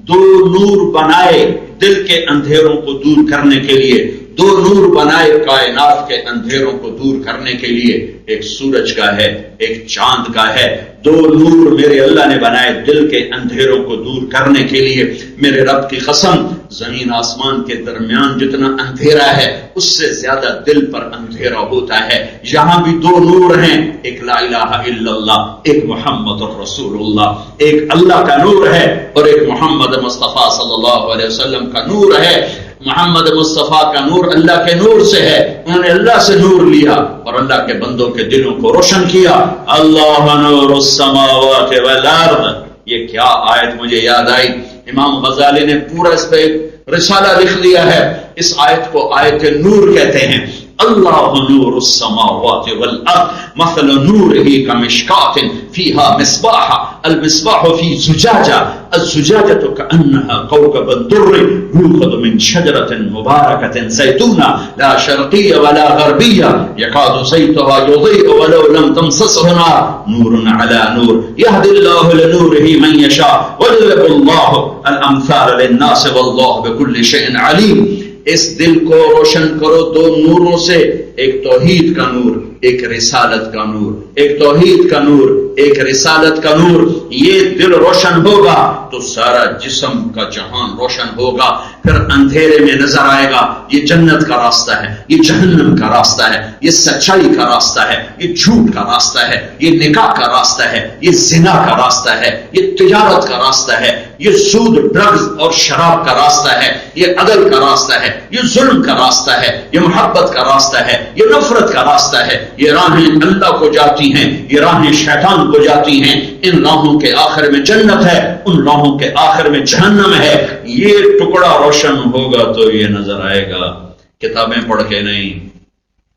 دو نور بنائے دل کے اندھیروں کو دور کرنے کے لیے، دو نور بنائے کائنات کے اندھیروں کو دور کرنے کے لیے. ایک سورج کا ہے، ایک چاند کا ہے. دو نور میرے اللہ نے بنائے دل کے اندھیروں کو دور کرنے کے لیے. میرے رب کی قسم، زمین آسمان کے درمیان جتنا اندھیرا ہے اس سے زیادہ دل پر اندھیرا ہوتا ہے. یہاں بھی دو نور ہیں، ایک لا الہ الا اللہ، ایک محمد الرسول اللہ. ایک اللہ کا نور ہے اور ایک محمد مصطفیٰ صلی اللہ علیہ وسلم کا نور ہے. محمد مصطفیٰ کا نور اللہ کے نور سے ہے، انہوں نے اللہ سے نور لیا اور اللہ کے بندوں کے دلوں کو روشن کیا. اللہ نور السماوات والارض. یہ کیا آیت مجھے یاد آئی، امام غزالی نے پورا اس پہ ایک رسالہ لکھ دیا ہے. اس آیت کو آیت نور کہتے ہیں. اللہ نور السماوات والارض مثل نورہ کمشکاۃ فیہا مصباح المصباح فی زجاجہ الزجاجۃ کأنہا کوکب الدر یوقد من شجرۃ مبارکۃ زیتونہ لا شرقیہ ولا غربیہ یکاد زیتہا یضیء ولو لم تمسسہ نار نور علی نور یہدی اللہ لنورہ من یشاء ویضرب اللہ الامثال للناس واللہ بکل شیء علیم. اس دل کو روشن کرو دو نوروں سے، ایک توحید کا نور، ایک رسالت کا نور. ایک توحید کا نور، ایک رسالت کا نور. یہ دل روشن ہوگا تو سارا جسم کا جہان روشن ہوگا. پھر اندھیرے میں نظر آئے گا یہ جنت کا راستہ ہے، یہ جہنم کا راستہ ہے، یہ سچائی کا راستہ ہے، یہ جھوٹ کا راستہ ہے، یہ نکاح کا راستہ ہے، یہ زنا کا راستہ ہے، یہ تجارت کا راستہ ہے، یہ سود، ڈرگز اور شراب کا راستہ ہے، یہ عدل کا راستہ ہے، یہ ظلم کا راستہ ہے، یہ محبت کا راستہ ہے، یہ نفرت کا راستہ ہے. یہ راہیں اللہ کو جاتی ہیں، یہ راہیں شیطان کو جاتی ہیں. ان راہوں کے آخر میں جنت ہے، ان راہوں کے آخر میں جہنم ہے. یہ ٹکڑا روشن ہوگا تو یہ نظر آئے گا. کتابیں پڑھ کے نہیں،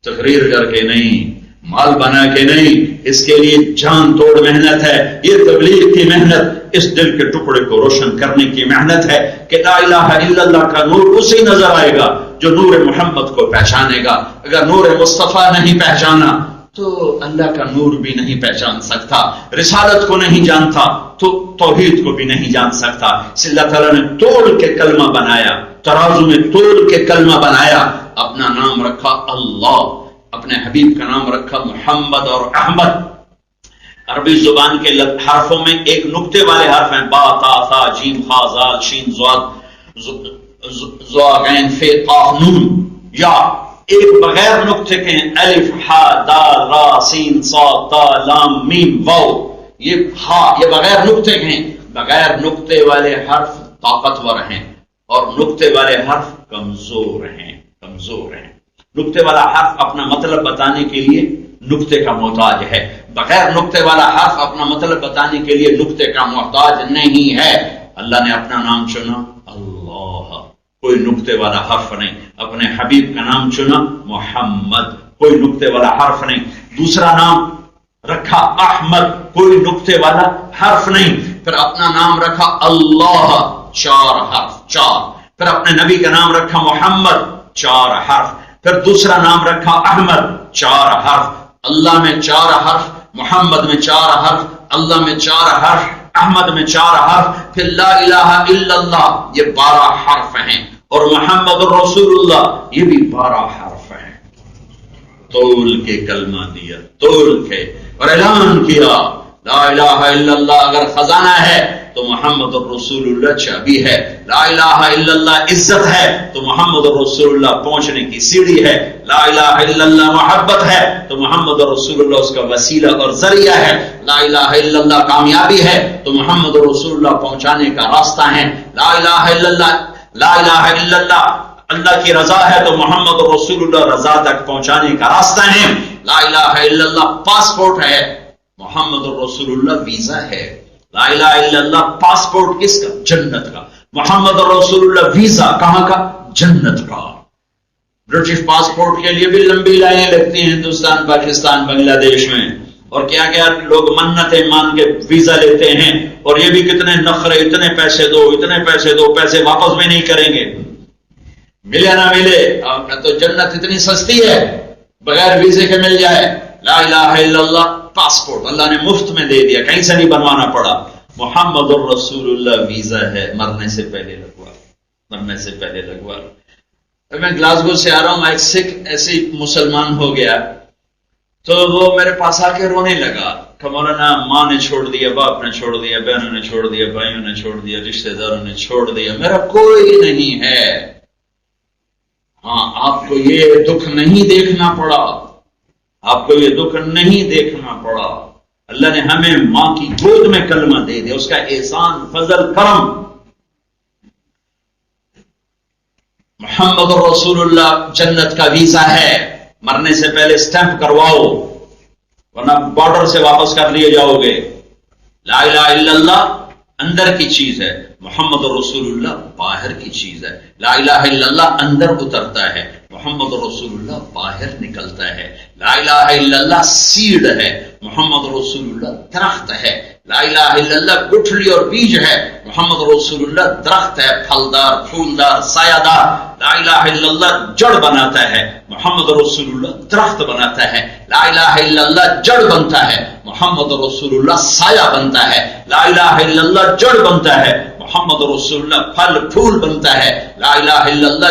تقریر کر کے نہیں، مال بنا کے نہیں، اس کے لیے جان توڑ محنت ہے. یہ تبلیغ کی محنت اس دل کے ٹکڑے کو روشن کرنے کی محنت ہے کہ لا الہ الا اللہ کا نور اسی نظر آئے گا جو نور محمد کو پہچانے گا. اگر نور مصطفیٰ نہیں پہچانا تو اللہ کا نور بھی نہیں پہچان سکتا. رسالت کو نہیں جانتا تو توحید کو بھی نہیں جان سکتا. اس اللہ تعالیٰ نے توڑ کے کلمہ بنایا، ترازو میں توڑ کے کلمہ بنایا. اپنا نام رکھا اللہ، اپنے حبیب کا نام رکھا محمد اور احمد. عربی زبان کے حرفوں میں ایک نقطے والے حرف ہیں، با تا ثا جیم خا زال شین زوا غین فے قاف نون. یا ایک بغیر نقطے کے ہیں، الف ہا دال را سین صاد تا لام میم واو. یہ ہا یہ بغیر نقطے کے ہیں. بغیر نقطے والے حرف طاقتور ہیں اور نقطے والے حرف کمزور ہیں. کمزور ہیں. نقطے والا حرف اپنا مطلب بتانے کے لیے نقطے کا محتاج ہے، بغیر نقطے والا حرف اپنا مطلب بتانے کے لیے نقطے کا محتاج نہیں ہے. اللہ نے اپنا نام چنا اللہ، کوئی نقطے والا حرف نہیں. اپنے حبیب کا نام چنا محمد، کوئی نقطے والا حرف نہیں. دوسرا نام رکھا احمد، کوئی نقطے والا حرف نہیں. پھر اپنا نام رکھا اللہ، 4 حرف 4. پھر اپنے نبی کا نام رکھا محمد، 4 حرف. پھر دوسرا نام رکھا احمد، 4 حرف. اللہ میں 4 حرف، محمد میں 4 حرف، اللہ میں 4 حرف، احمد میں 4 حرف. پھر لا الہ الا اللہ یہ 12 حرف ہیں، اور محمد رسول اللہ یہ بھی 12 حرف ہیں. تول کے کلمہ دیا، تول کے، اور اعلان کیا لا الہ الا اللہ اگر خزانہ ہے تو محمد رسول اللہ چابی ہے. لا الہ الا اللہ عزت ہے تو محمد رسول اللہ پہنچنے کی سیڑھی ہے. لا الہ الا اللہ محبت ہے تو محمد رسول اللہ اس کا وسیلہ اور ذریعہ ہے. لا الہ الا اللہ کامیابی ہے تو محمد رسول اللہ پہنچانے کا راستہ ہے. لا الہ الا اللہ، لا الہ الا اللہ اللہ کی رضا ہے تو محمد رسول اللہ رضا تک پہنچانے کا راستہ ہے. لا الہ الا اللہ پاسپورٹ ہے، محمد رسول اللہ ویزا ہے. لا الہ الا اللہ پاسپورٹ کس کا؟ جنت کا. محمد رسول اللہ ویزا کہاں کا؟ جنت کا. برٹش پاسپورٹ کے لیے بھی لمبی لائنیں لگتی ہیں ہندوستان، پاکستان، بنگلہ دیش میں، اور کیا کیا لوگ منتیں مان کے ویزا لیتے ہیں، اور یہ بھی کتنے نخرے، اتنے پیسے دو، اتنے پیسے دو، پیسے واپس بھی نہیں کریں گے. ملے نہ ملے تو جنت اتنی سستی ہے، بغیر ویزے کے مل جائے. لا الہ الا اللہ پاسپورٹ اللہ نے مفت میں دے دیا، کہیں سے نہیں بنوانا پڑا. محمد الرسول اللہ ویزا ہے، مرنے سے پہلے لگوا، مرنے سے پہلے لگوا. میں گلاسگو سے آ رہا ہوں، ایک سکھ ایسے مسلمان ہو گیا تو وہ میرے پاس آ کے رونے لگا کہ مولانا ماں نے چھوڑ دیا، باپ نے چھوڑ دیا، بہنوں نے چھوڑ دیا، بھائیوں نے چھوڑ دیا، رشتہ داروں نے چھوڑ دیا، میرا کوئی نہیں ہے. ہاں آپ کو یہ دکھ نہیں دیکھنا پڑا، آپ کو یہ دکھ نہیں دیکھنا پڑا. اللہ نے ہمیں ماں کی گود میں کلمہ دے دیا، اس کا احسان، فضل، کرم. محمد رسول اللہ جنت کا ویزا ہے، مرنے سے پہلے سٹیمپ کرواؤ ورنہ بارڈر سے واپس کر لیے جاؤ گے. لا الہ الا اللہ اندر کی چیز ہے، محمد رسول اللہ باہر کی چیز ہے. لا الہ الا اللہ اندر اترتا ہے، محمد رسول اللہ باہر نکلتا ہے. لا الہ الا اللہ سیڈ ہے، محمد رسول اللہ درخت ہے. لا الہ الا اللہ گٹھلی اور بیج ہے، محمد رسول اللہ درخت ہے، پھلدار، پھولدار، سایہ دار. لا الہ الا اللہ جڑ بناتا ہے، محمد رسول اللہ درخت بناتا ہے. لا الہ الا اللہ جڑ بنتا ہے، محمد رسول اللہ سایہ بنتا ہے. لا الہ الا اللہ جڑ بنتا ہے، محمد رسول اللہ پھل پھول بنتا ہے. لا الہ الا اللہ